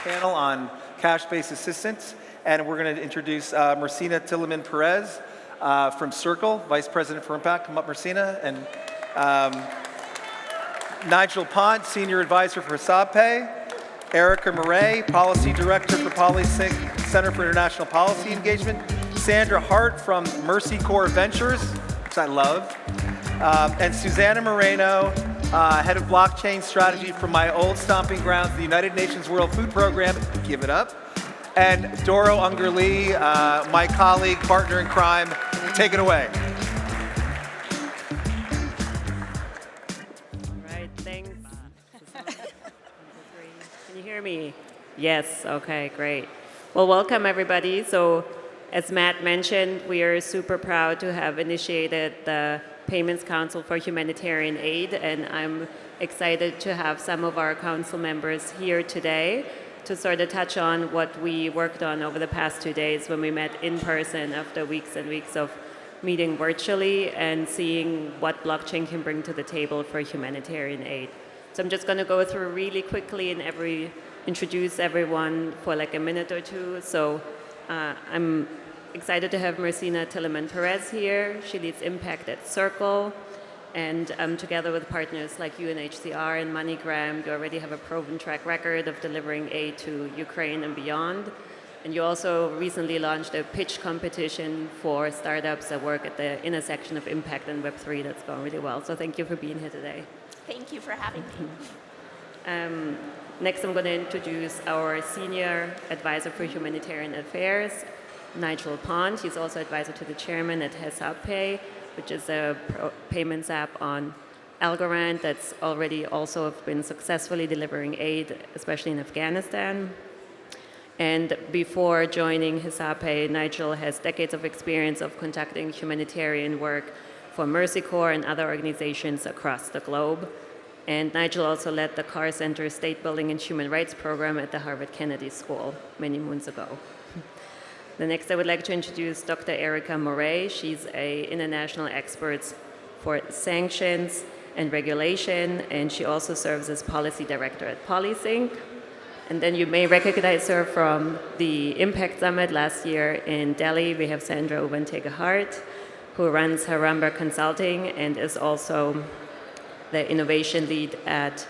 panel on cash-based assistance, and we're going to introduce Mercina Tillemann Perez from Circle, Vice President for Impact. Come up, Mercina. And NigelPoint, Senior Advisor for HesabPay. Erica Moret, Policy Director for PoliSync, Center for International Policy Engagement. Sandra Hart from Mercy Corps Ventures, which I love. And Suzana Moreno, Head of Blockchain Strategy from my old stomping grounds, the United Nations World Food Program. Give it up. And Doro Unger-Lee, my colleague, partner in crime. Take it away. All right, thanks. Can you hear me? Yes, okay, great. Well, welcome everybody. So, as Matt mentioned, we are super proud to have initiated the Payments Council for Humanitarian Aid, and I'm excited to have some of our council members here today to sort of touch on what we worked on over the past 2 days when we met in person after weeks and weeks of meeting virtually and seeing what blockchain can bring to the table for humanitarian aid. So I'm just going to go through really quickly and introduce everyone for like a minute or two. So I'm excited to have Mercina Tillemann Perez here. She leads Impact at Circle. And together with partners like UNHCR and MoneyGram, you already have a proven track record of delivering aid to Ukraine and beyond. And you also recently launched a pitch competition for startups that work at the intersection of impact and Web3 that's going really well. So thank you for being here today. Thank you for having me. Next, I'm going to introduce our Senior Advisor for Humanitarian Affairs, NigelPoint. He's also advisor to the chairman at HesabPay, which is a payments app on Algorand that's already also been successfully delivering aid, especially in Afghanistan. And before joining HesabPay, Nigel has decades of experience of conducting humanitarian work for Mercy Corps and other organizations across the globe. And Nigel also led the Carr Center State Building and Human Rights Program at the Harvard Kennedy School many moons ago. The next, I would like to introduce Dr. Erica Moret. She's an international expert for sanctions and regulation, and she also serves as policy director at PoliSync. And then you may recognize her from the Impact Summit last year in Delhi. We have Sandra Uwantege Hart, who runs Haramba Consulting and is also the innovation lead at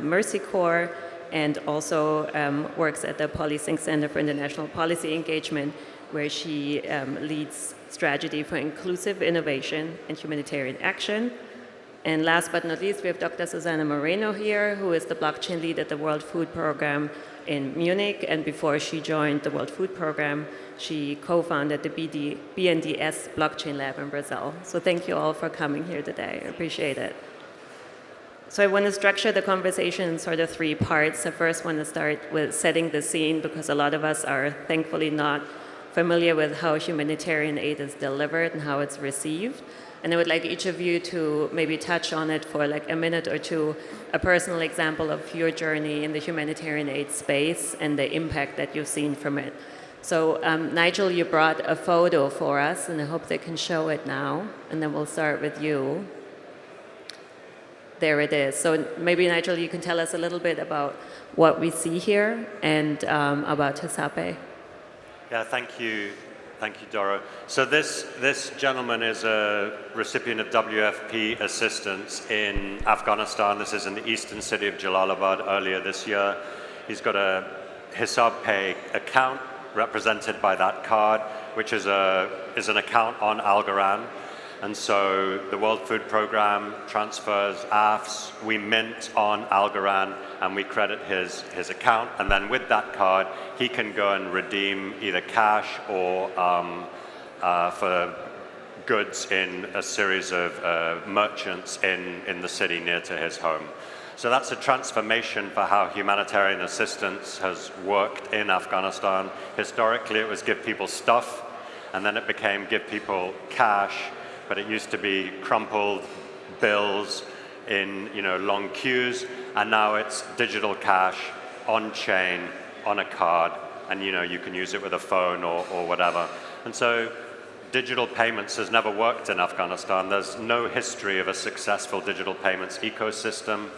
Mercy Corps, and also works at the PoliSync Center for International Policy Engagement, where she leads strategy for inclusive innovation and humanitarian action. And last but not least, we have Dr. Suzana Moreno here, who is the blockchain lead at the World Food Program in Munich. And before she joined the World Food Program, she co-founded the BNDES Blockchain Lab in Brazil. So thank you all for coming here today. I appreciate it. So I want to structure the conversation in sort of three parts. I first want to start with setting the scene, because a lot of us are thankfully not familiar with how humanitarian aid is delivered and how it's received. And I would like each of you to maybe touch on it for like a minute or two, a personal example of your journey in the humanitarian aid space and the impact that you've seen from it. So Nigel, you brought a photo for us, and I hope they can show it now. And then we'll start with you. There it is. So maybe, Nigel, you can tell us a little bit about what we see here and about HesabPay. Yeah, thank you, Doro. So this gentleman is a recipient of WFP assistance in Afghanistan. This is in the eastern city of Jalalabad earlier this year. He's got a HesabPay account represented by that card, which is an account on Algorand. And so the World Food Program transfers AFS, we mint on Algorand, and we credit his account. And then with that card, he can go and redeem either cash or for goods in a series of merchants in the city near to his home. So that's a transformation for how humanitarian assistance has worked in Afghanistan. Historically, it was give people stuff, and then it became give people cash. But it used to be crumpled bills in long queues, and now it's digital cash on chain on a card, and you can use it with a phone or whatever. And so digital payments has never worked in Afghanistan. There's no history of a successful digital payments ecosystem,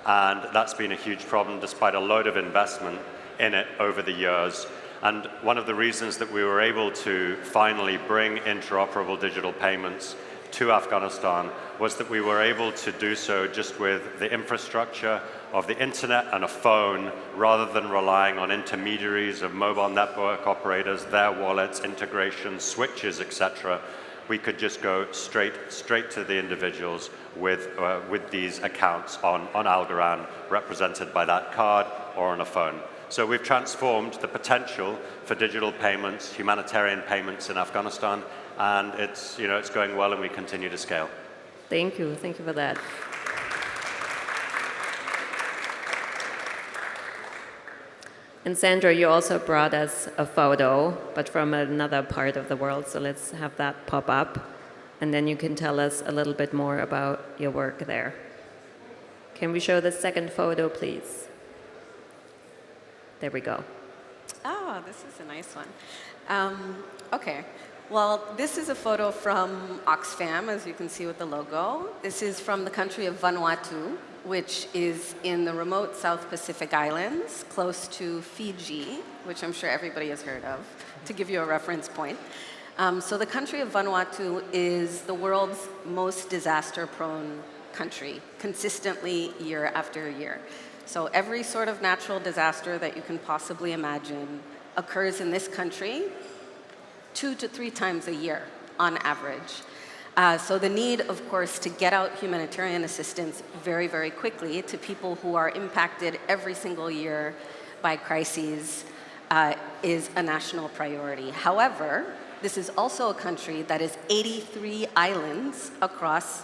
and that's been a huge problem despite a load of investment in it over the years. And one of the reasons that we were able to finally bring interoperable digital payments to Afghanistan was that we were able to do so just with the infrastructure of the internet and a phone, rather than relying on intermediaries of mobile network operators, their wallets, integration, switches, etc. We could just go straight to the individuals with these accounts on Algorand, represented by that card or on a phone. So we've transformed the potential for digital payments, humanitarian payments in Afghanistan, and it's going well, and we continue to scale. Thank you for that. And Sandra, you also brought us a photo, but from another part of the world, so let's have that pop up, and then you can tell us a little bit more about your work there. Can we show the second photo, please? There we go. Oh, this is a nice one. Okay. Well, this is a photo from Oxfam, as you can see with the logo. This is from the country of Vanuatu, which is in the remote South Pacific Islands, close to Fiji, which I'm sure everybody has heard of, to give you a reference point. So the country of Vanuatu is the world's most disaster-prone country, consistently year after year. So every sort of natural disaster that you can possibly imagine occurs in this country 2 to 3 times a year on average. So the need, of course, to get out humanitarian assistance very, very quickly to people who are impacted every single year by crises is a national priority. However, this is also a country that is 83 islands across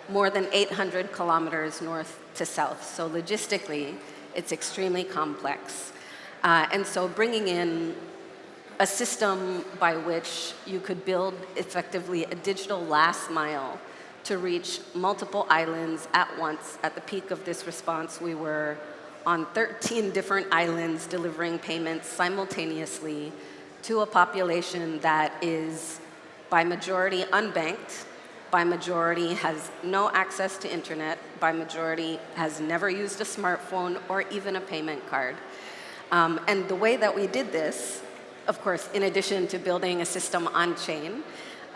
more than 800 kilometers north to south. So logistically, it's extremely complex. And so bringing in a system by which you could build effectively a digital last mile to reach multiple islands at once. At the peak of this response, we were on 13 different islands delivering payments simultaneously to a population that is by majority unbanked, by majority has no access to internet, by majority has never used a smartphone or even a payment card. And the way that we did this, of course, in addition to building a system on-chain,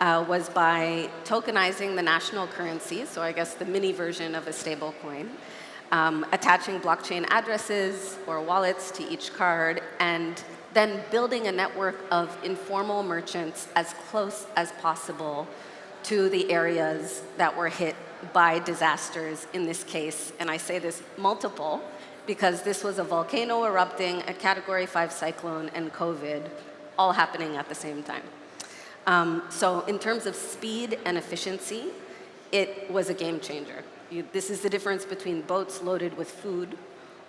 was by tokenizing the national currency, so I guess the mini version of a stable coin, attaching blockchain addresses or wallets to each card, and then building a network of informal merchants as close as possible to the areas that were hit by disasters in this case. And I say this multiple, because this was a volcano erupting, a Category 5 cyclone, and COVID all happening at the same time. So in terms of speed and efficiency, it was a game changer. This is the difference between boats loaded with food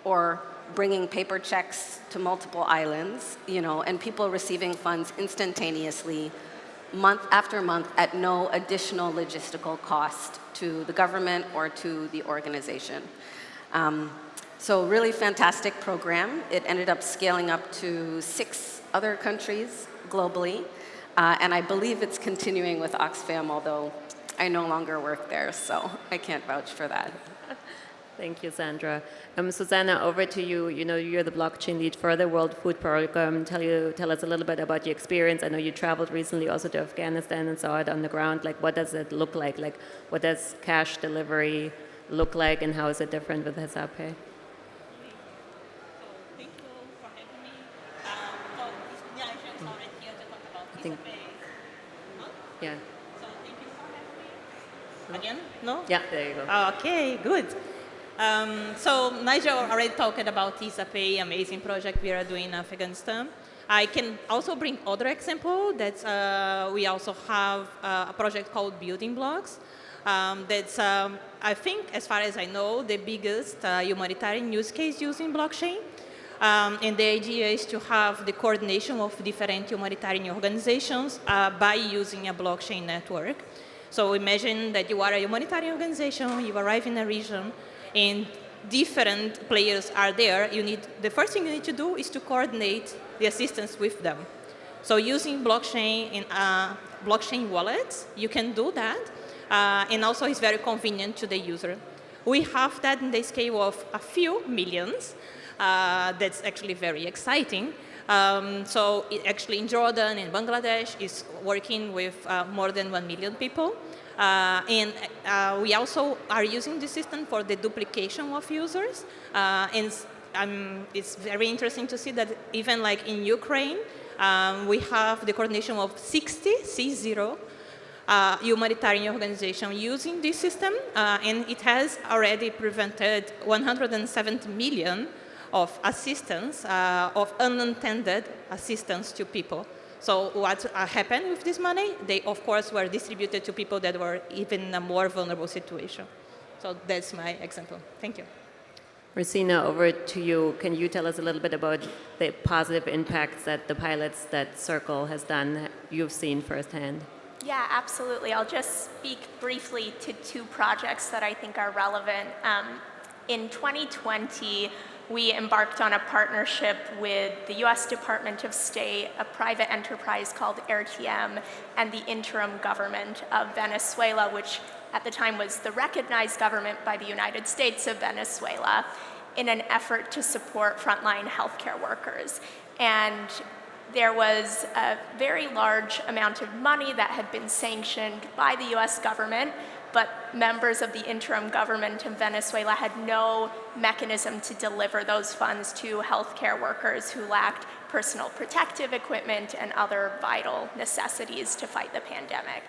or bringing paper checks to multiple islands, and people receiving funds instantaneously, month after month, at no additional logistical cost to the government or to the organization. So really fantastic program. It ended up scaling up to 6 other countries globally. And I believe it's continuing with Oxfam, although I no longer work there, so I can't vouch for that. Thank you, Sandra. Suzana, over to you. You're the blockchain lead for the World Food Program. Tell us a little bit about your experience. I know you traveled recently also to Afghanistan and saw it on the ground. What does it look like? What does cash delivery look like, and how is it different with HesabPay? Thank you for having me. Nigel already here to talk about HesabPay. Yeah. So thank you for having me. Again? No? Yeah, there you go. Okay, good. So Nigel already talked about HesabPay, amazing project we are doing in Afghanistan. I can also bring other example that we also have a project called Building Blocks. That's, I think, as far as I know, the biggest humanitarian use case using blockchain. And the idea is to have the coordination of different humanitarian organizations by using a blockchain network. So imagine that you are a humanitarian organization, you arrive in a region, and different players are there. The first thing you need to do is to coordinate the assistance with them. So using blockchain and blockchain wallets, you can do that. And also it's very convenient to the user. We have that in the scale of a few millions. That's actually very exciting. So actually in Jordan and Bangladesh is working with more than 1 million people. And we also are using the system for the duplication of users. And it's very interesting to see that even like in Ukraine, we have the coordination of 60 humanitarian organization using this system, and it has already prevented 170 million of assistance, of unintended assistance to people. So what happened with this money? They, of course, were distributed to people that were even in a more vulnerable situation. So that's my example. Thank you. Mercina, over to you. Can you tell us a little bit about the positive impacts that the pilots that Circle has done, you've seen firsthand? Yeah, absolutely. I'll just speak briefly to two projects that I think are relevant. In 2020, we embarked on a partnership with the US Department of State, a private enterprise called RTM, and the interim government of Venezuela, which at the time was the recognized government by the United States of Venezuela, in an effort to support frontline healthcare workers. And there was a very large amount of money that had been sanctioned by the US government, but members of the interim government in Venezuela had no mechanism to deliver those funds to healthcare workers who lacked personal protective equipment and other vital necessities to fight the pandemic.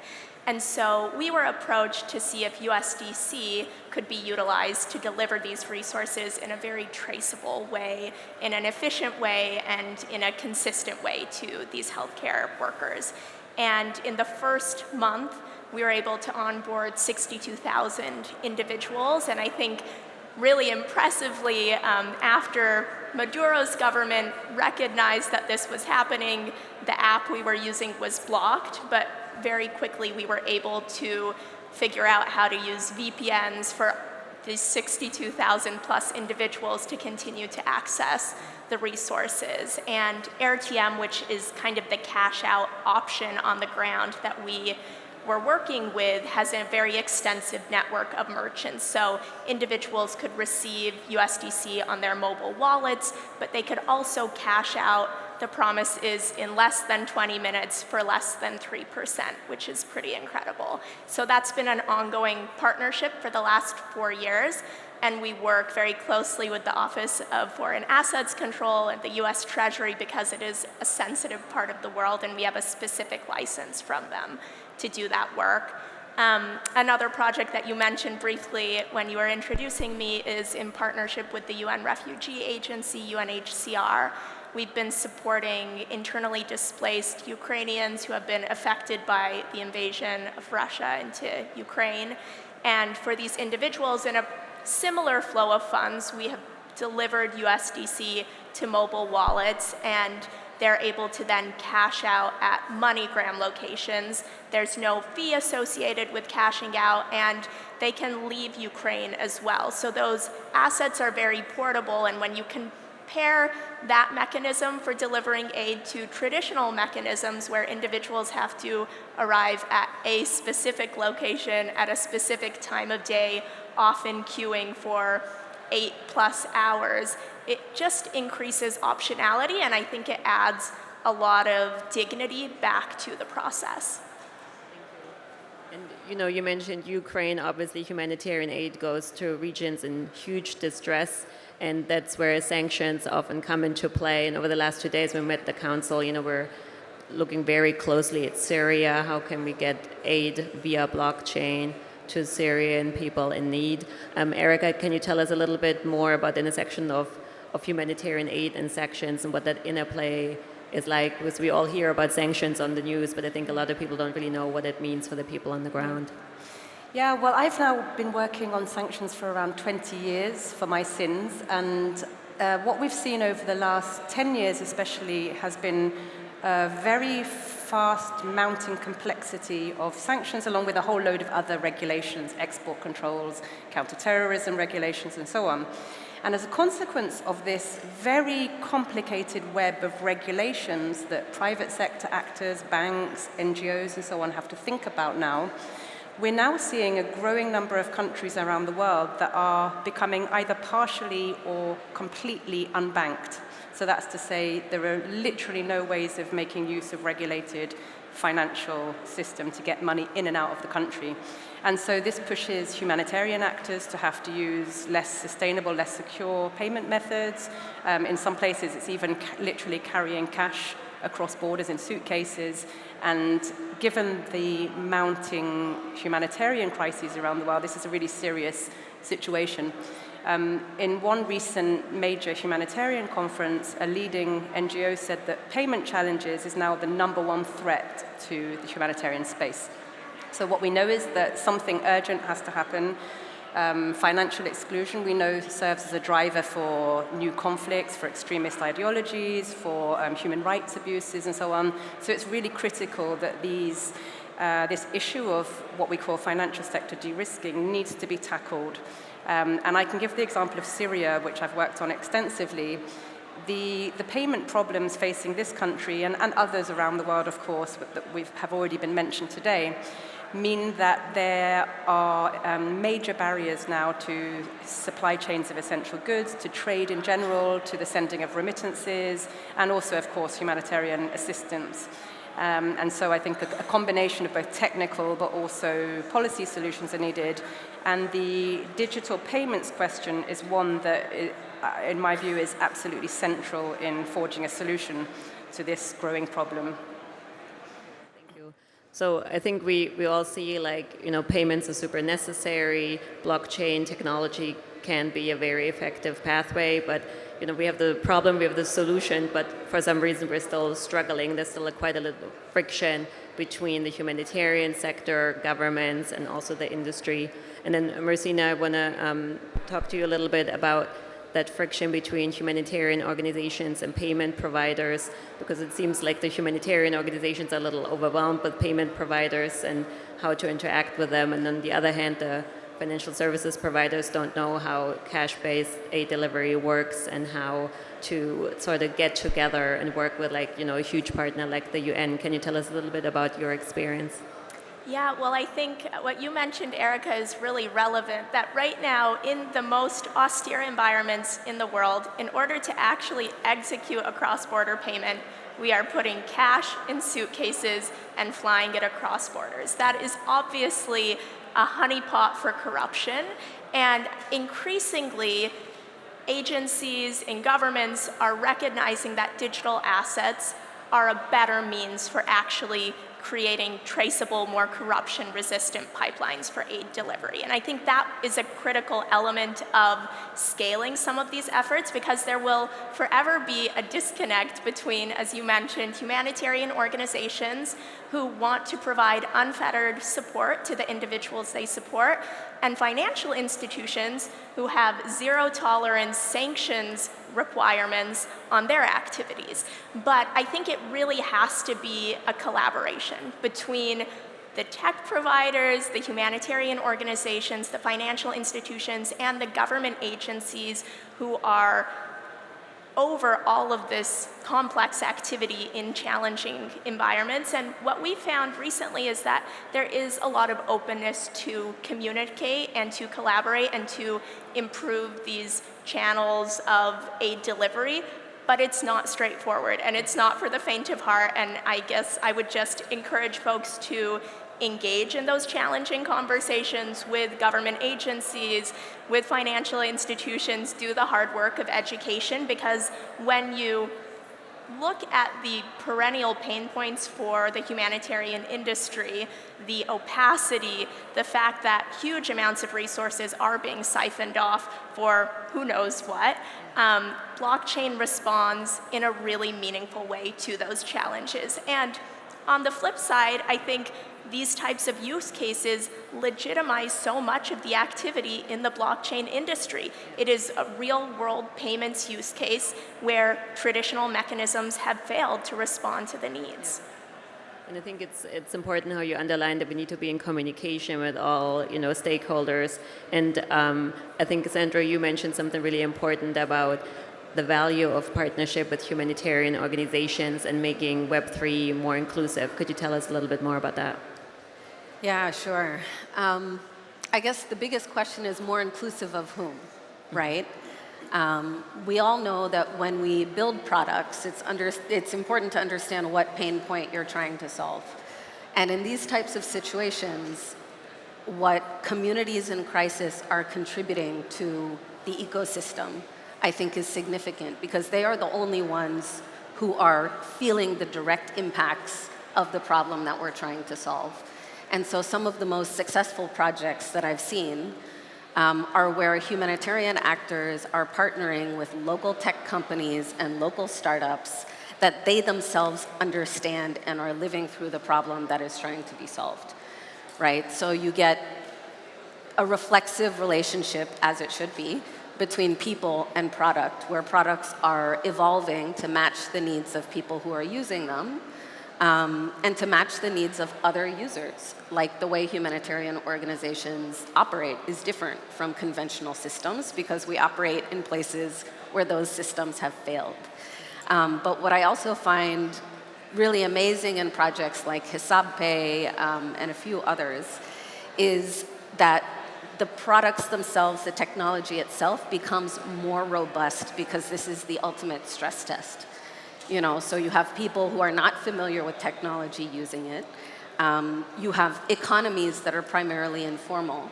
And so we were approached to see if USDC could be utilized to deliver these resources in a very traceable way, in an efficient way, and in a consistent way to these healthcare workers. And in the first month, we were able to onboard 62,000 individuals, and I think really impressively, after Maduro's government recognized that this was happening, the app we were using was blocked, but very quickly we were able to figure out how to use VPNs for these 62,000 plus individuals to continue to access the resources. And RTM, which is kind of the cash out option on the ground that we were working with, has a very extensive network of merchants. So individuals could receive USDC on their mobile wallets, but they could also cash out. The promise is in less than 20 minutes for less than 3%, which is pretty incredible. So that's been an ongoing partnership for the last 4 years, and we work very closely with the Office of Foreign Assets Control and the US Treasury because it is a sensitive part of the world, and we have a specific license from them to do that work. Another project that you mentioned briefly when you were introducing me is in partnership with the UN Refugee Agency, UNHCR. We've been supporting internally displaced Ukrainians who have been affected by the invasion of Russia into Ukraine. And for these individuals, in a similar flow of funds, we have delivered USDC to mobile wallets, and they're able to then cash out at MoneyGram locations. There's no fee associated with cashing out, and they can leave Ukraine as well. So those assets are very portable, and when you compare that mechanism for delivering aid to traditional mechanisms where individuals have to arrive at a specific location at a specific time of day, often queuing for 8+ hours, it just increases optionality, and I think it adds a lot of dignity back to the process. And you mentioned Ukraine. Obviously, humanitarian aid goes to regions in huge distress, and that's where sanctions often come into play. And over the last 2 days, we met the council. We're looking very closely at Syria. How can we get aid via blockchain to Syrian people in need? Erica, can you tell us a little bit more about the intersection of humanitarian aid and sanctions and what that interplay is like? Because we all hear about sanctions on the news, but I think a lot of people don't really know what it means for the people on the ground. Yeah, well, I've now been working on sanctions for around 20 years for my sins, and what we've seen over the last 10 years especially has been a very fast mounting complexity of sanctions, along with a whole load of other regulations, export controls, counterterrorism regulations, and so on. And as a consequence of this very complicated web of regulations that private sector actors, banks, NGOs, and so on have to think about now, we're now seeing a growing number of countries around the world that are becoming either partially or completely unbanked. So that's to say there are literally no ways of making use of regulated financial system to get money in and out of the country. And so this pushes humanitarian actors to have to use less sustainable, less secure payment methods. In some places, it's even literally carrying cash across borders in suitcases. And given the mounting humanitarian crises around the world, this is a really serious situation. In one recent major humanitarian conference, a leading NGO said that payment challenges is now the #1 threat to the humanitarian space. So what we know is that something urgent has to happen. Financial exclusion, we know, serves as a driver for new conflicts, for extremist ideologies, for human rights abuses, and so on. So it's really critical that this issue of what we call financial sector de-risking needs to be tackled. And I can give the example of Syria, which I've worked on extensively. The payment problems facing this country and others around the world, of course, that have already been mentioned today, mean that there are major barriers now to supply chains of essential goods, to trade in general, to the sending of remittances, and also, of course, humanitarian assistance. And so I think a combination of both technical but also policy solutions are needed. And the digital payments question is one that, in my view, is absolutely central in forging a solution to this growing problem. Thank you. So I think we all see, like, payments are super necessary. Blockchain technology can be a very effective pathway, but we have the problem, we have the solution, but for some reason we're still struggling. There's still quite a little friction between the humanitarian sector, governments, and also the industry. And then, Mercina, I want to talk to you a little bit about that friction between humanitarian organizations and payment providers, because it seems like the humanitarian organizations are a little overwhelmed with payment providers and how to interact with them. And on the other hand, the financial services providers don't know how cash-based aid delivery works and how to sort of get together and work with, like, a huge partner like the UN. Can you tell us a little bit about your experience? Yeah, well, I think what you mentioned, Erica, is really relevant, that right now, in the most austere environments in the world, in order to actually execute a cross-border payment, we are putting cash in suitcases and flying it across borders. That is obviously a honeypot for corruption, and increasingly, agencies and governments are recognizing that digital assets are a better means for actually creating traceable, more corruption-resistant pipelines for aid delivery. And I think that is a critical element of scaling some of these efforts, because there will forever be a disconnect between, as you mentioned, humanitarian organizations who want to provide unfettered support to the individuals they support, and financial institutions who have zero-tolerance sanctions requirements on their activities. But I think it really has to be a collaboration between the tech providers, the humanitarian organizations, the financial institutions, and the government agencies who are over all of this complex activity in challenging environments. And what we found recently is that there is a lot of openness to communicate and to collaborate and to improve these channels of aid delivery, but it's not straightforward and it's not for the faint of heart. And I guess I would just encourage folks to engage in those challenging conversations with government agencies, with financial institutions, do the hard work of education, because when you look at the perennial pain points for the humanitarian industry, the opacity, the fact that huge amounts of resources are being siphoned off for who knows what, blockchain responds in a really meaningful way to those challenges. And on the flip side, I think these types of use cases legitimize so much of the activity in the blockchain industry. It is a real-world payments use case where traditional mechanisms have failed to respond to the needs. And I think it's important how you underline that we need to be in communication with all stakeholders. And I think, Sandra, you mentioned something really important about the value of partnership with humanitarian organizations and making Web3 more inclusive. Could you tell us a little bit more about that? Yeah, sure. I guess the biggest question is more inclusive of whom, right? We all know that when we build products, it's important to understand what pain point you're trying to solve. And in these types of situations, what communities in crisis are contributing to the ecosystem, I think, is significant because they are the only ones who are feeling the direct impacts of the problem that we're trying to solve. And so some of the most successful projects that I've seen are where humanitarian actors are partnering with local tech companies and local startups that they themselves understand and are living through the problem that is trying to be solved, right? So you get a reflexive relationship, as it should be, between people and product, where products are evolving to match the needs of people who are using them, and to match the needs of other users. Like the way humanitarian organizations operate is different from conventional systems because we operate in places where those systems have failed. But what I also find really amazing in projects like HesabPay and a few others is that the products themselves, the technology itself, becomes more robust because this is the ultimate stress test. You know, so you have people who are not familiar with technology using it. You have economies that are primarily informal,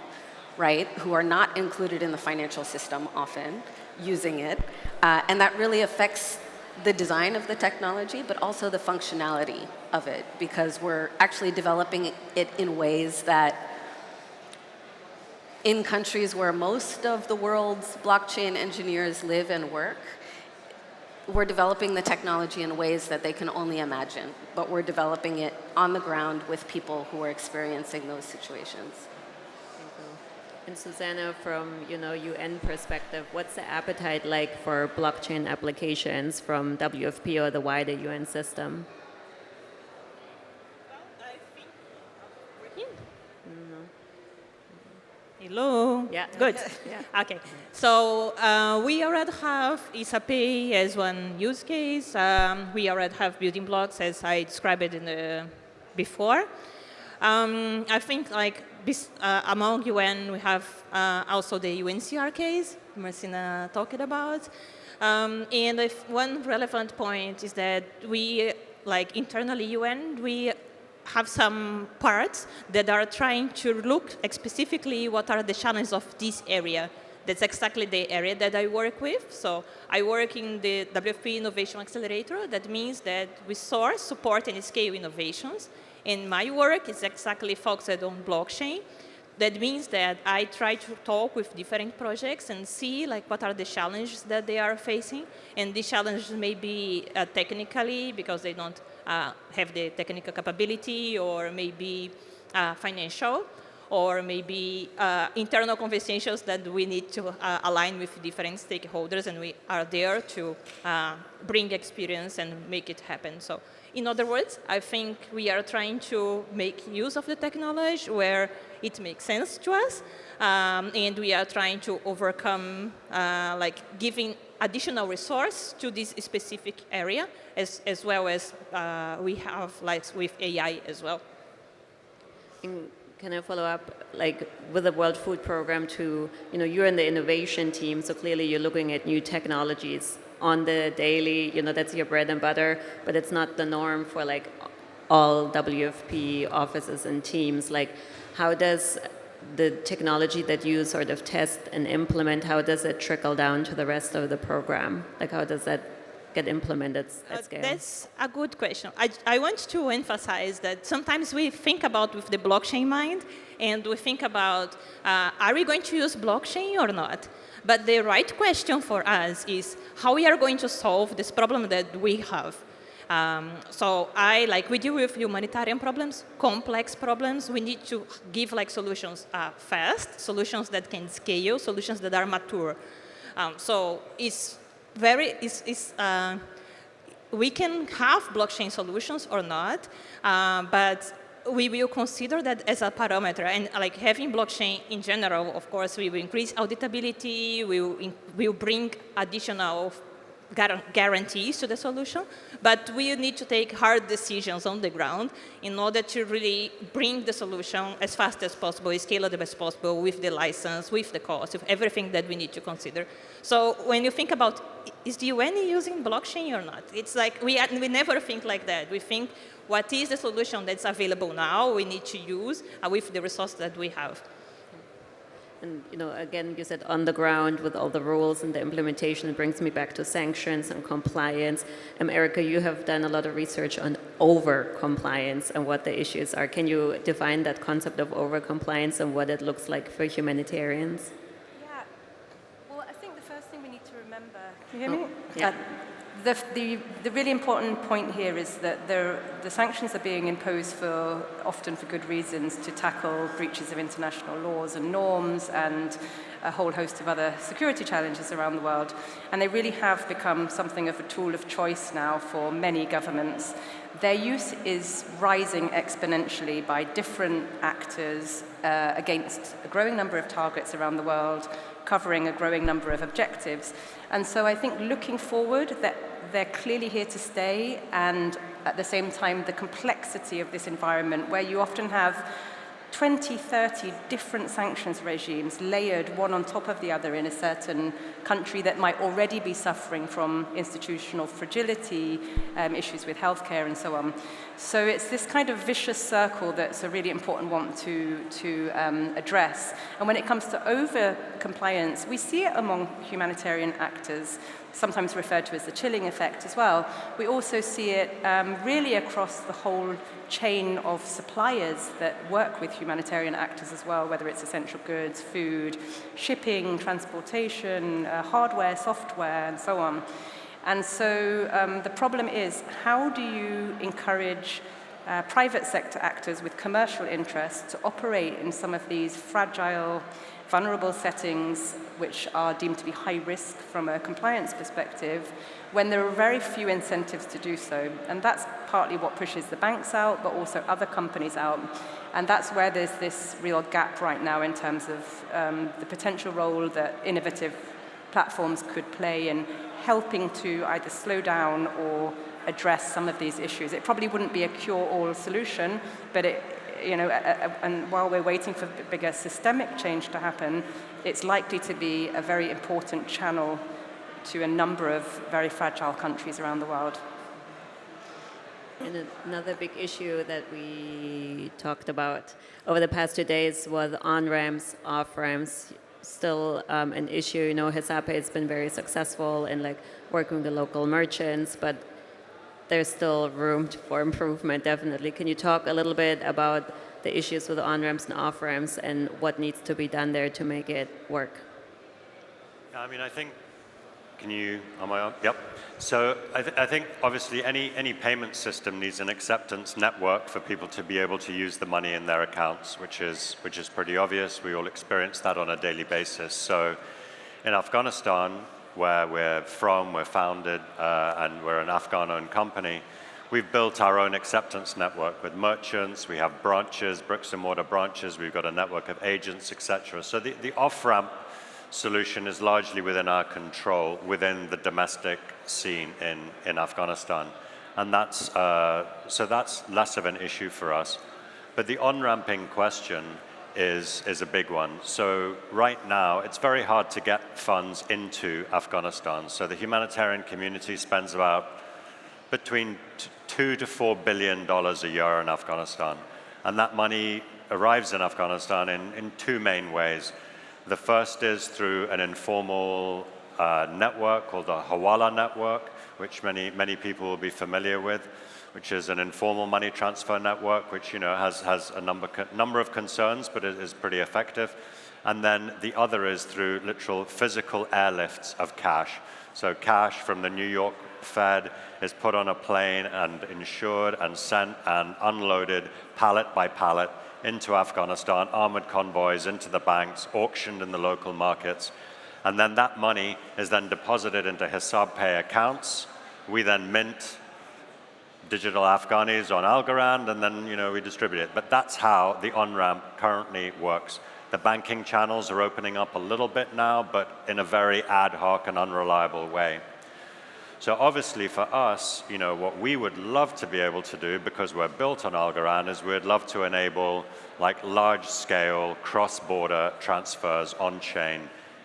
right, who are not included in the financial system often using it. And that really affects the design of the technology, but also the functionality of it, because we're actually developing it in ways that in countries where most of the world's blockchain engineers live and work, we're developing the technology in ways that they can only imagine, but we're developing it on the ground with people who are experiencing those situations. Thank you. And Suzana, from UN perspective, what's the appetite like for blockchain applications from WFP or the wider UN system? Hello? Yeah. Good. Yeah. Okay. So we already have HesabPay as one use case. We already have building blocks as I described it before. I think like among UN we have also the UNCR case Mercina talked about. And if one relevant point is that we, like internally UN, we have some parts that are trying to look specifically what are the challenges of this area. That's exactly the area that I work with. So I work in the WFP Innovation Accelerator. That means that we source, support, and scale innovations. And my work is exactly focused on blockchain. That means that I try to talk with different projects and see like what are the challenges that they are facing. And these challenges may be technically because they don't have the technical capability, or maybe financial, or maybe internal conversations that we need to align with different stakeholders, and we are there to bring experience and make it happen. So in other words, I think we are trying to make use of the technology where it makes sense to us, and we are trying to overcome like giving additional resource to this specific area, as well as we have like with AI as well. And can I follow up, like with the World Food Program too, you're in the innovation team, so clearly you're looking at new technologies on the daily, that's your bread and butter, but it's not the norm for like all WFP offices and teams. Like, how does the technology that you sort of test and implement, how does it trickle down to the rest of the program? Like, how does that get implemented at scale? That's a good question. I want to emphasize that sometimes we think about with the blockchain mind, and we think about, are we going to use blockchain or not? But the right question for us is how we are going to solve this problem that we have. So we deal with humanitarian problems, complex problems. We need to give solutions fast, solutions that can scale, solutions that are mature. So we can have blockchain solutions or not, but we will consider that as a parameter. And having blockchain in general, of course, we will increase auditability, we will bring additional guarantees to the solution, but we need to take hard decisions on the ground in order to really bring the solution as fast as possible, as scalable as possible, with the license, with the cost, with everything that we need to consider. So when you think about, is the UN using blockchain or not? It's like we never think like that. We think, what is the solution that's available now, we need to use with the resources that we have. And again, you said on the ground with all the rules and the implementation, it brings me back to sanctions and compliance. Erica, you have done a lot of research on over-compliance and what the issues are. Can you define that concept of over-compliance and what it looks like for humanitarians? Yeah. Well, I think the first thing we need to remember... Can you hear me? Yeah. The really important point here is that the sanctions are being imposed often for good reasons, to tackle breaches of international laws and norms and a whole host of other security challenges around the world. And they really have become something of a tool of choice now for many governments. Their use is rising exponentially by different actors against a growing number of targets around the world, covering a growing number of objectives. And so I think looking forward, that they're clearly here to stay, and at the same time, the complexity of this environment where you often have 20, 30 different sanctions regimes layered one on top of the other in a certain country that might already be suffering from institutional fragility, issues with healthcare and so on. So it's this kind of vicious circle that's a really important one to address. And when it comes to over-compliance, we see it among humanitarian actors, sometimes referred to as the chilling effect as well. We also see it really across the whole chain of suppliers that work with humanitarian actors as well, whether it's essential goods, food, shipping, transportation, hardware, software, and so on. And so the problem is, how do you encourage private sector actors with commercial interests to operate in some of these fragile, vulnerable settings which are deemed to be high risk from a compliance perspective, when there are very few incentives to do so? And that's partly what pushes the banks out, but also other companies out. And that's where there's this real gap right now in terms of the potential role that innovative platforms could play in helping to either slow down or address some of these issues. It probably wouldn't be a cure-all solution, but and while we're waiting for bigger systemic change to happen, it's likely to be a very important channel to a number of very fragile countries around the world. And another big issue that we talked about over the past 2 days was on-ramps, off-ramps. Still an issue. HesabPay has been very successful in working with the local merchants, but there's still room for improvement, definitely. Can you talk a little bit about the issues with on-ramps and off-ramps and what needs to be done there to make it work? I think, am I on? Yep. So I think obviously any payment system needs an acceptance network for people to be able to use the money in their accounts, which is pretty obvious. We all experience that on a daily basis. So in Afghanistan, where we're from, we're founded, and we're an Afghan-owned company, we've built our own acceptance network with merchants. We have branches, bricks and mortar branches. We've got a network of agents, etc. So the off-ramp solution is largely within our control, within the domestic scene in Afghanistan. And that's less of an issue for us. But the on-ramping question is a big one. So right now, it's very hard to get funds into Afghanistan. So the humanitarian community spends about between $2 to $4 billion a year in Afghanistan. And that money arrives in Afghanistan in two main ways. The first is through an informal network called the Hawala network, which many people will be familiar with, which is an informal money transfer network, which has a number of concerns, but it is pretty effective. And then the other is through literal physical airlifts of cash. So cash from the New York Fed is put on a plane and insured and sent and unloaded pallet by pallet into Afghanistan, armored convoys into the banks, auctioned in the local markets. And then that money is then deposited into HesabPay accounts. We then mint digital Afghanis on Algorand, and then we distribute it. But that's how the on-ramp currently works. The banking channels are opening up a little bit now, but in a very ad hoc and unreliable way. So obviously for us, what we would love to be able to do, because we're built on Algorand, is we'd love to enable like large-scale cross-border transfers on-chain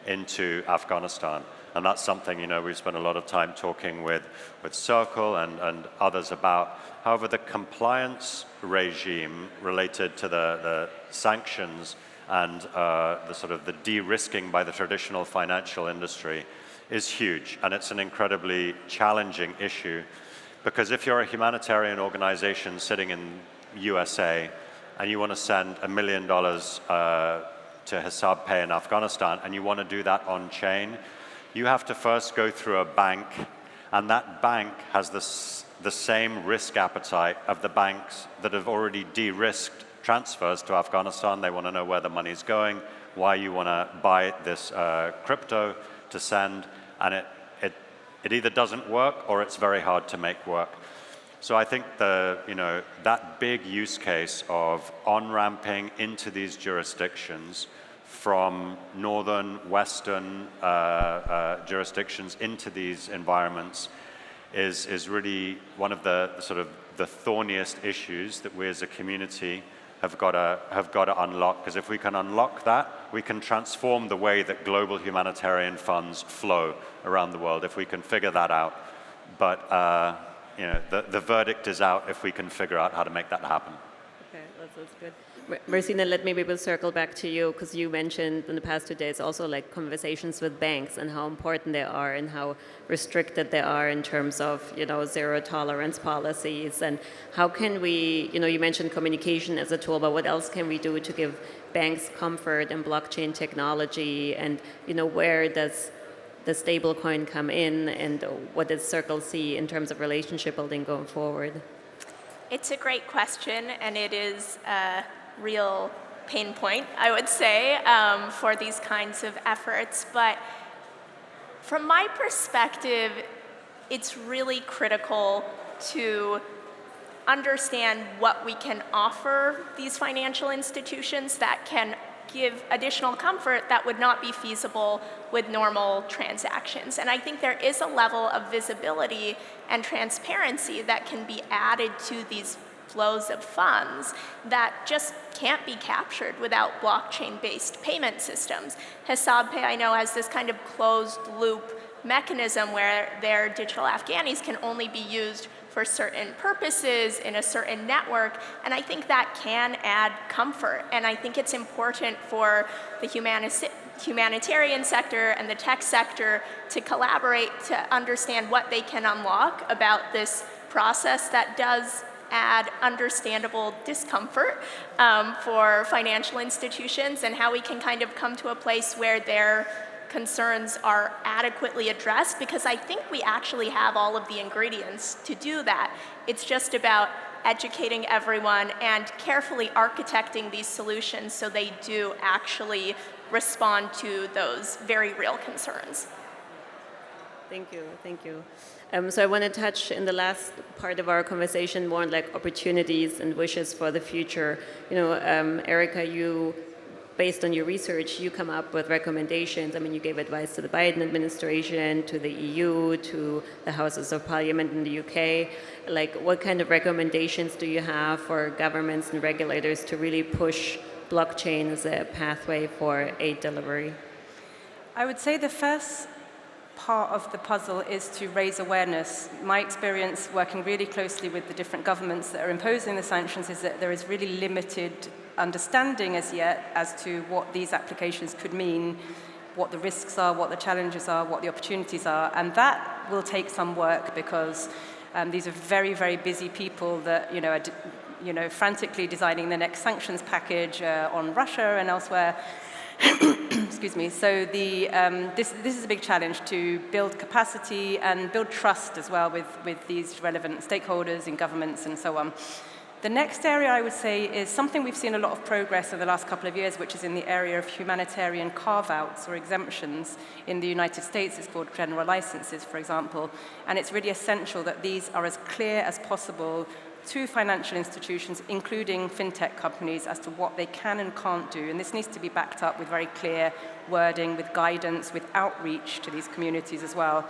into Afghanistan. And that's something, we've spent a lot of time talking with Circle and others about. However, the compliance regime related to the sanctions and the sort of the de-risking by the traditional financial industry is huge, and it's an incredibly challenging issue, because if you're a humanitarian organization sitting in USA and you want to send $1 million to HesabPay in Afghanistan, and you want to do that on chain, you have to first go through a bank, and that bank has the same risk appetite of the banks that have already de-risked transfers to Afghanistan. They want to know where the money's going, why you want to buy this crypto to send, and it either doesn't work or it's very hard to make work. So I think that big use case of on-ramping into these jurisdictions from northern, western jurisdictions into these environments is really one of the sort of the thorniest issues that we as a community have got to unlock, because if we can unlock that, we can transform the way that global humanitarian funds flow around the world, if we can figure that out. But the verdict is out if we can figure out how to make that happen. Okay, that's good. Mercina, let me maybe circle back to you, because you mentioned in the past 2 days also like conversations with banks and how important they are and how restricted they are in terms of zero tolerance policies, and how can we, you mentioned communication as a tool, but what else can we do to give banks comfort in blockchain technology, and where does the stablecoin come in, and what does Circle see in terms of relationship building going forward? It's a great question, and it is a real pain point, I would say, for these kinds of efforts. But from my perspective, it's really critical to understand what we can offer these financial institutions that can give additional comfort that would not be feasible with normal transactions. And I think there is a level of visibility and transparency that can be added to these flows of funds that just can't be captured without blockchain-based payment systems. HesabPay, I know, has this kind of closed-loop mechanism where their digital Afghanis can only be used for certain purposes in a certain network, and I think that can add comfort. And I think it's important for the humanitarian sector and the tech sector to collaborate to understand what they can unlock about this process that does add understandable discomfort for financial institutions, and how we can kind of come to a place where their concerns are adequately addressed, because I think we actually have all of the ingredients to do that. It's just about educating everyone and carefully architecting these solutions so they do actually respond to those very real concerns. Thank you, thank you. So I want to touch in the last part of our conversation more on like opportunities and wishes for the future. Erica, you, based on your research, you come up with recommendations. I mean, you gave advice to the Biden administration, to the EU, to the Houses of Parliament in the UK. Like, what kind of recommendations do you have for governments and regulators to really push blockchain as a pathway for aid delivery? I would say the first part of the puzzle is to raise awareness. My experience working really closely with the different governments that are imposing the sanctions is that there is really limited understanding as yet as to what these applications could mean, what the risks are, what the challenges are, what the opportunities are, and that will take some work, because these are very, very busy people that are frantically designing the next sanctions package on Russia and elsewhere. Excuse me. So this is a big challenge to build capacity and build trust as well with these relevant stakeholders in governments and so on. The next area I would say is something we've seen a lot of progress in the last couple of years, which is in the area of humanitarian carve-outs or exemptions. In the United States, it's called general licenses, for example. And it's really essential that these are as clear as possible to financial institutions, including fintech companies, as to what they can and can't do. And this needs to be backed up with very clear wording, with guidance, with outreach to these communities as well.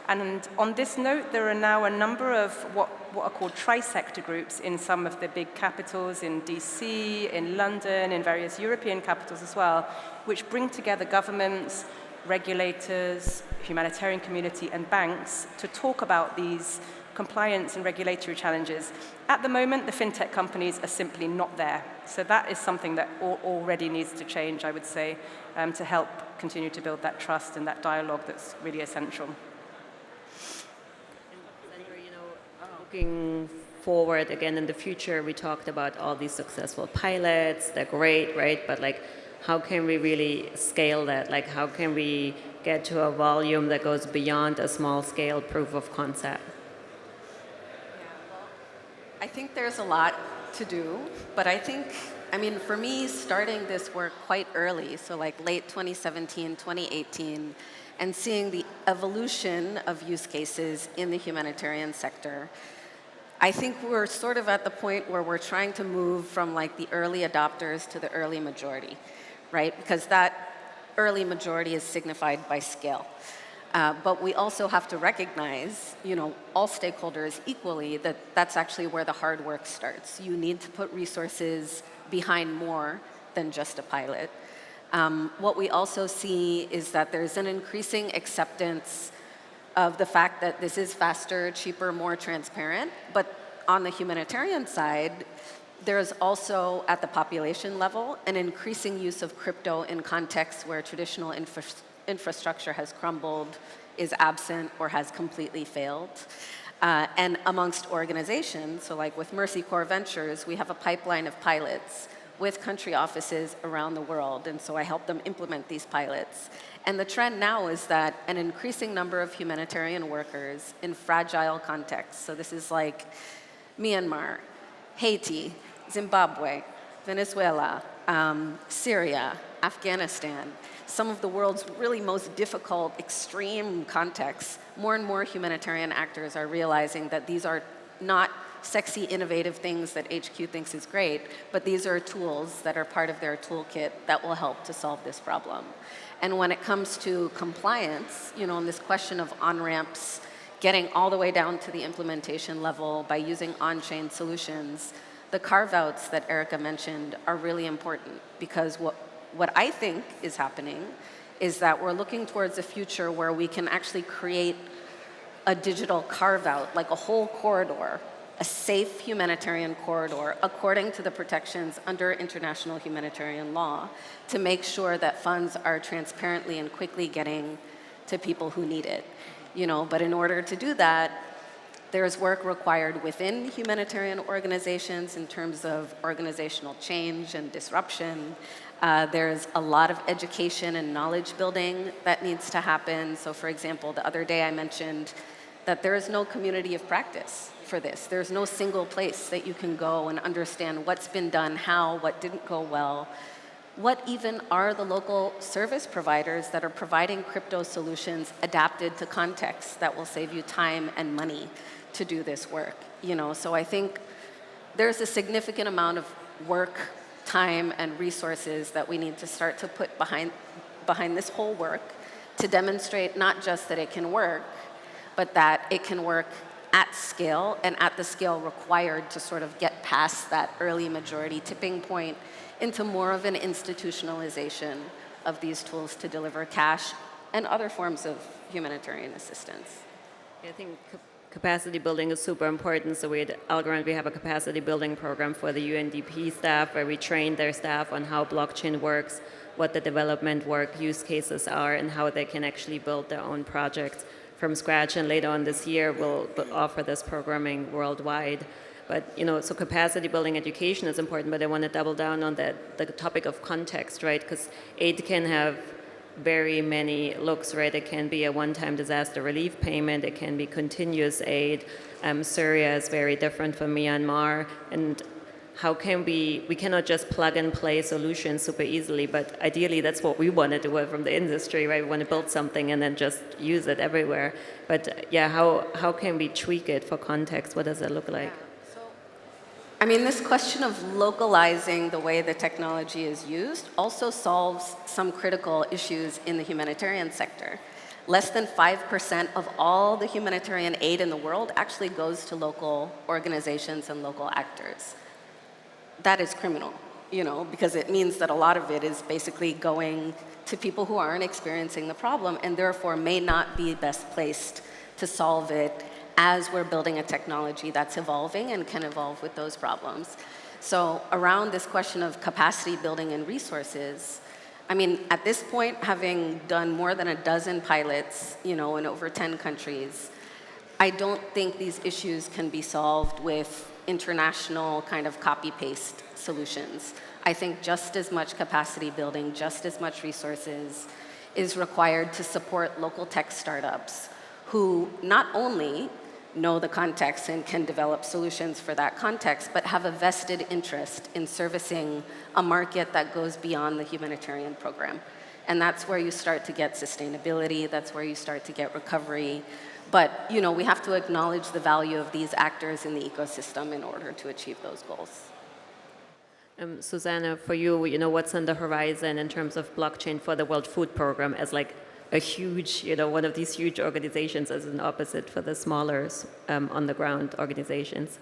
And on this note, there are now a number of what are called tri-sector groups in some of the big capitals, in DC, in London, in various European capitals as well, which bring together governments, regulators, humanitarian community, and banks to talk about these compliance and regulatory challenges. At the moment, the fintech companies are simply not there. So that is something that already needs to change, I would say, to help continue to build that trust and that dialogue that's really essential. Sandra, looking forward again in the future, we talked about all these successful pilots. They're great, right? But how can we really scale that? How can we get to a volume that goes beyond a small-scale proof of concept? I think there's a lot to do, but for me, starting this work quite early, so late 2017, 2018, and seeing the evolution of use cases in the humanitarian sector, I think we're sort of at the point where we're trying to move from the early adopters to the early majority, right? Because that early majority is signified by scale. But we also have to recognize, all stakeholders equally, that that's actually where the hard work starts. You need to put resources behind more than just a pilot. What we also see is that there's an increasing acceptance of the fact that this is faster, cheaper, more transparent. But on the humanitarian side, there's also, at the population level, an increasing use of crypto in contexts where traditional infrastructure has crumbled, is absent, or has completely failed. And amongst organizations, so with Mercy Core Ventures, we have a pipeline of pilots with country offices around the world, and so I help them implement these pilots. And the trend now is that an increasing number of humanitarian workers in fragile contexts, so this is Myanmar, Haiti, Zimbabwe, Venezuela, Syria, Afghanistan, some of the world's really most difficult, extreme contexts, more and more humanitarian actors are realizing that these are not sexy, innovative things that HQ thinks is great, but these are tools that are part of their toolkit that will help to solve this problem. And when it comes to compliance, and this question of on-ramps, getting all the way down to the implementation level by using on-chain solutions, the carve-outs that Erica mentioned are really important, because what I think is happening is that we're looking towards a future where we can actually create a digital carve-out, like a whole corridor, a safe humanitarian corridor according to the protections under international humanitarian law, to make sure that funds are transparently and quickly getting to people who need it. But in order to do that, there's work required within humanitarian organizations in terms of organizational change and disruption. There's a lot of education and knowledge building that needs to happen. So for example, the other day I mentioned that there is no community of practice for this. There's no single place that you can go and understand what's been done, how, what didn't go well. What even are the local service providers that are providing crypto solutions adapted to contexts that will save you time and money to do this work? So I think there's a significant amount of work, time, and resources that we need to start to put behind this whole work to demonstrate not just that it can work, but that it can work at scale and at the scale required to sort of get past that early majority tipping point into more of an institutionalization of these tools to deliver cash and other forms of humanitarian assistance. I think capacity building is super important. So at Algorand, we have a capacity building program for the UNDP staff where we train their staff on how blockchain works, what the development work use cases are, and how they can actually build their own projects from scratch. And later on this year, we'll offer this programming worldwide. But, so capacity building education is important, but I want to double down on the topic of context, right? Because aid can have very many looks, right? It can be a one-time disaster relief payment. It can be continuous aid. Syria is very different from Myanmar. And how can we cannot just plug and play solutions super easily, but ideally that's what we want to do from the industry, right? We want to build something and then just use it everywhere. But yeah, how can we tweak it for context? What does it look like? This question of localizing the way the technology is used also solves some critical issues in the humanitarian sector. less than 5% of all the humanitarian aid in the world actually goes to local organizations and local actors. That is criminal, because it means that a lot of it is basically going to people who aren't experiencing the problem and therefore may not be best placed to solve it as we're building a technology that's evolving and can evolve with those problems. So around this question of capacity building and resources, at this point, having done more than a dozen pilots, in over 10 countries, I don't think these issues can be solved with international kind of copy-paste solutions. I think just as much capacity building, just as much resources is required to support local tech startups who not only know the context and can develop solutions for that context, but have a vested interest in servicing a market that goes beyond the humanitarian program. And that's where you start to get sustainability, that's where you start to get recovery. But we have to acknowledge the value of these actors in the ecosystem in order to achieve those goals. Suzana, for you, what's on the horizon in terms of blockchain for the World Food Program as like a huge, one of these huge organizations as an opposite for the smaller on-the-ground organizations?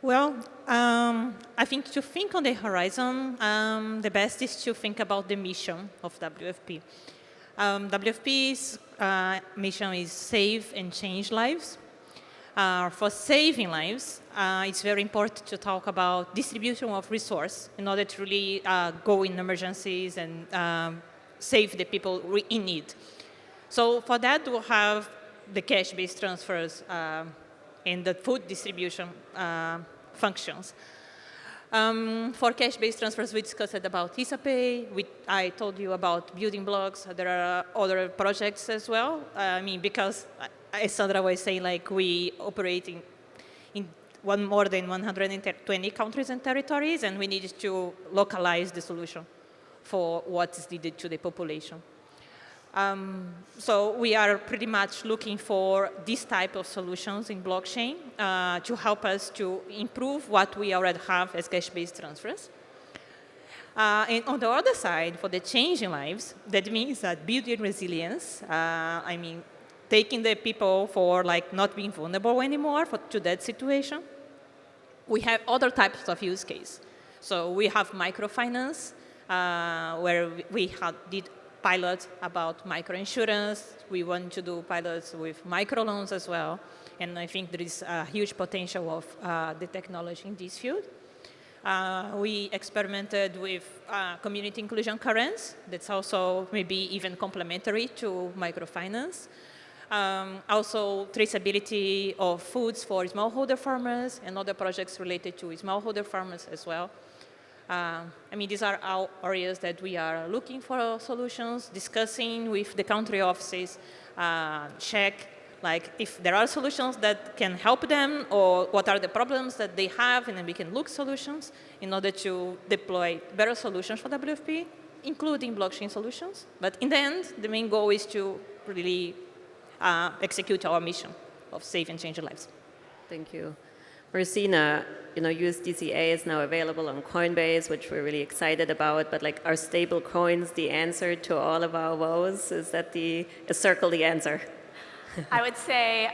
Well, I think to think on the horizon, the best is to think about the mission of WFP. WFP's mission is save and change lives. For saving lives, it's very important to talk about distribution of resource in order to really go in emergencies and save the people in need. So for that, we'll have the cash-based transfers and the food distribution functions. For cash-based transfers, we discussed about HesabPay. I told you about building blocks. There are other projects as well. Because as Sandra was saying, we operate in more than 120 countries and territories, and we needed to localize the solution for what is needed to the population. So we are pretty much looking for this type of solutions in blockchain to help us to improve what we already have as cash-based transfers. And on the other side, for the changing lives, that means that building resilience, taking the people for not being vulnerable anymore to that situation. We have other types of use case. So we have microfinance, where we did pilots about microinsurance. We want to do pilots with microloans as well. And I think there is a huge potential of the technology in this field. We experimented with community inclusion currents. That's also maybe even complementary to microfinance. Also traceability of foods for smallholder farmers and other projects related to smallholder farmers as well. These are our areas that we are looking for solutions, discussing with the country offices, check if there are solutions that can help them or what are the problems that they have, and then we can look solutions in order to deploy better solutions for WFP, including blockchain solutions. But in the end, the main goal is to really execute our mission of save and change lives. Thank you. Mercina, USDCA is now available on Coinbase, which we're really excited about, but are stable coins the answer to all of our woes? Is Circle the answer? I would say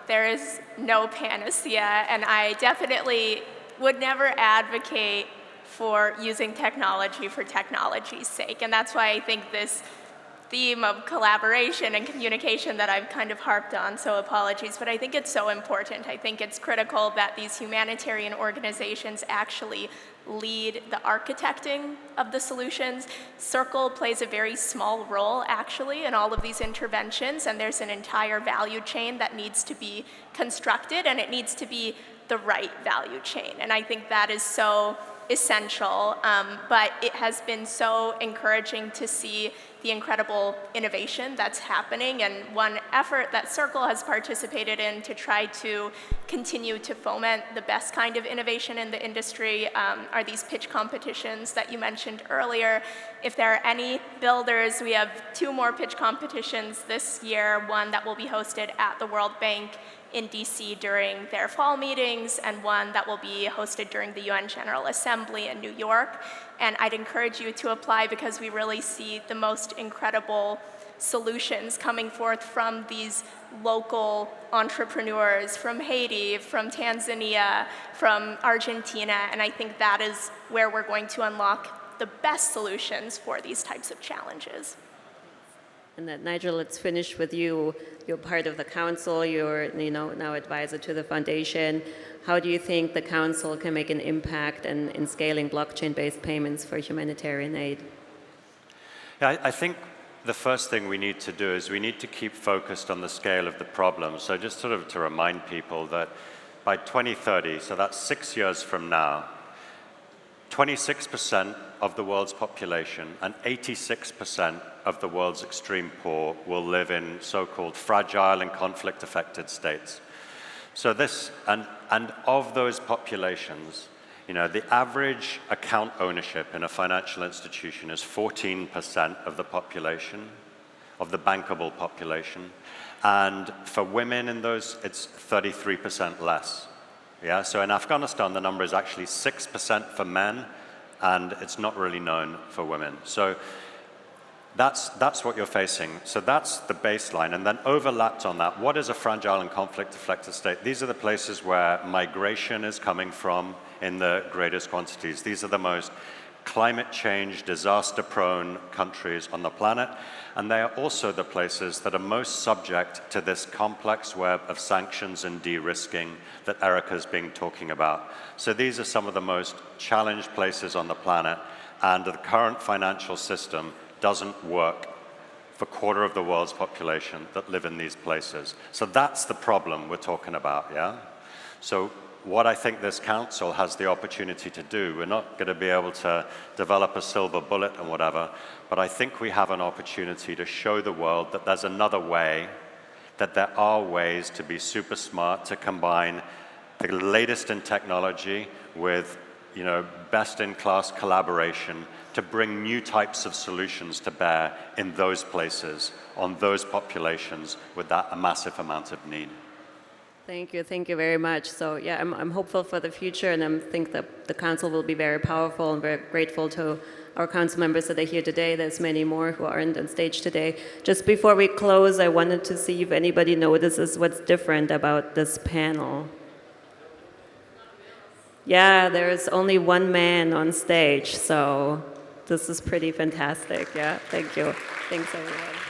there is no panacea, and I definitely would never advocate for using technology for technology's sake. And that's why I think this theme of collaboration and communication that I've kind of harped on, so apologies, but I think it's so important. I think it's critical that these humanitarian organizations actually lead the architecting of the solutions. Circle plays a very small role, actually, in all of these interventions, and there's an entire value chain that needs to be constructed, and it needs to be the right value chain. And I think that is so essential, but it has been so encouraging to see the incredible innovation that's happening. And one effort that Circle has participated in to try to continue to foment the best kind of innovation in the industry are these pitch competitions that you mentioned earlier. If there are any builders, we have 2 more pitch competitions this year, one that will be hosted at the World Bank in DC during their fall meetings, and one that will be hosted during the UN General Assembly in New York. And I'd encourage you to apply because we really see the most incredible solutions coming forth from these local entrepreneurs from Haiti, from Tanzania, from Argentina, and I think that is where we're going to unlock the best solutions for these types of challenges. And that, Nigel, let's finish with you. You're part of the council. You're now advisor to the foundation. How do you think the council can make an impact in scaling blockchain-based payments for humanitarian aid? Yeah, I think the first thing we need to do is we need to keep focused on the scale of the problem. So just sort of to remind people that by 2030, so that's 6 years from now, 26% of the world's population and 86% of the world's extreme poor will live in so-called fragile and conflict-affected states. So this, and of those populations, the average account ownership in a financial institution is 14% of the population, of the bankable population. And for women in those, it's 33% less. Yeah, so in Afghanistan, the number is actually 6% for men, and it's not really known for women. So that's what you're facing. So that's the baseline. And then overlapped on that, what is a fragile and conflict-affected state? These are the places where migration is coming from in the greatest quantities. These are the most climate change, disaster-prone countries on the planet. And they are also the places that are most subject to this complex web of sanctions and de-risking that Erica's been talking about. So these are some of the most challenged places on the planet, and the current financial system doesn't work for a quarter of the world's population that live in these places. So that's the problem we're talking about, yeah? So what I think this council has the opportunity to do, we're not going to be able to develop a silver bullet and whatever, but I think we have an opportunity to show the world that there's another way, that there are ways to be super smart, to combine the latest in technology with best-in-class collaboration to bring new types of solutions to bear in those places, on those populations with that massive amount of need. Thank you very much. So yeah, I'm hopeful for the future, and I think that the council will be very powerful, and very grateful to our council members that are here today. There's many more who aren't on stage today. Just before we close, I wanted to see if anybody notices what's different about this panel. Yeah, there's only one man on stage, so this is pretty fantastic. Yeah, thank you. Thanks, everyone.